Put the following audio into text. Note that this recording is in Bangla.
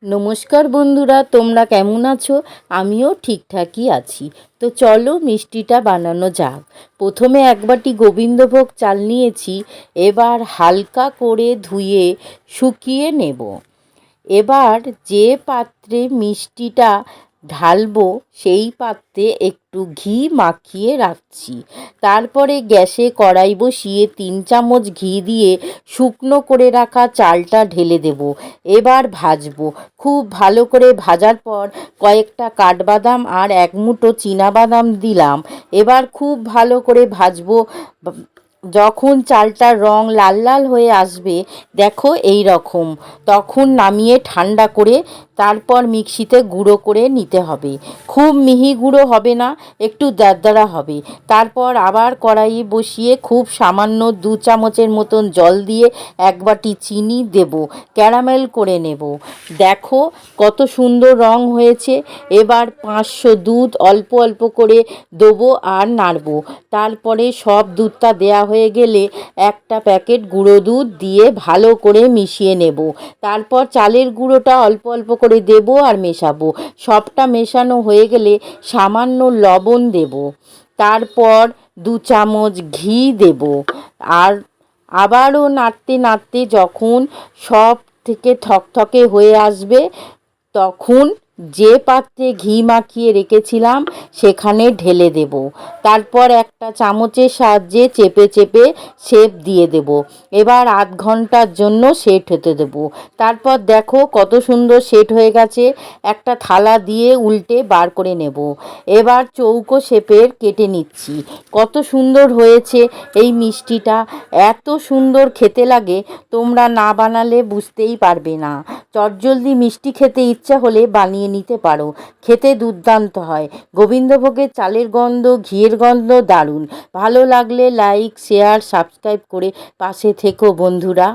নমস্কার বন্ধুরা, তোমরা কেমন আছো? আমিও ঠিকঠাকই আছি। তো চলো মিষ্টিটা বানানো যাক। প্রথমে এক বাটি গোবিন্দভোগ চাল নিয়েছি। এবার হালকা করে ধুয়ে শুকিয়ে নেব। এবার যে পাত্রে মিষ্টিটা ঢালবো সেই পাত্রে একটু ঘি মাখিয়ে রাখছি। তারপরে গ্যাসে কড়াই বসিয়ে 3 চামচ ঘি দিয়ে শুকনো করে রাখা চালটা ঢেলে দেব। এবার ভাজবো। খুব ভালো করে ভাজার পর কয়েকটা কাঠবাদাম আর 1 মুঠো চীনাবাদাম দিলাম। এবার খুব ভালো করে ভাজবো। যখন চালটার রং লাল লাল হয়ে আসবে, দেখো এই রকম, তখন নামিয়ে ঠান্ডা করে তারপর মিক্সিতে গুঁড়ো করে নিতে হবে। খুব মিহি গুঁড়ো হবে না, একটু দরদরা হবে। তারপর আবার কড়াই বসিয়ে খুব সামান্য 2 চামচের মতন জল দিয়ে 1 বাটি চিনি দেব, ক্যারামেল করে নেব। দেখো কত সুন্দর রং হয়েছে। এবার 500 দুধ অল্প অল্প করে দেবো আর নাড়বো। তারপরে সব দুধটা দেয়া হয়ে গেলে একটা প্যাকেট গুঁড়ো দুধ দিয়ে ভালো করে মিশিয়ে নেব। তারপর চালের গুঁড়োটা অল্প অল্প করে দেব আর মেশাবো। সবটা মেশানো হয়ে গেলে সামান্য লবণ দেব। তারপর 2 চামচ ঘি দেব। আর আবারও নাড়তে নাড়তে যখন সব থেকে থকথকে হয়ে আসবে, তখন যে পাত্রে ঘি মাখিয়ে রেখেছিলাম সেখানে ঢেলে দেব। তারপর একটা চামচের সাহায্যে চেপে চেপে শেপ দিয়ে দেব। এবার আধ ঘন্টার জন্য সেট হতে দেব। তারপর দেখো কত সুন্দর সেট হয়ে গেছে। একটা থালা দিয়ে উল্টে বার করে নেব। এবার চৌকো শেপের কেটে নিচ্ছি। কত সুন্দর হয়েছে এই মিষ্টিটা, এত সুন্দর খেতে লাগে, তোমরা না বানালে বুঝতেই পারবে না। চটজলদি মিষ্টি খেতে ইচ্ছা হলে বানিয়ে নিতে পারো। খেতে দুর্দান্ত হয়। গোবিন্দভোগের চালের গন্ধ, ঘিয়ের গন্ধ দারুণ। ভালো লাগলে লাইক, শেয়ার, সাবস্ক্রাইব করে পাশে থেকো বন্ধুরা।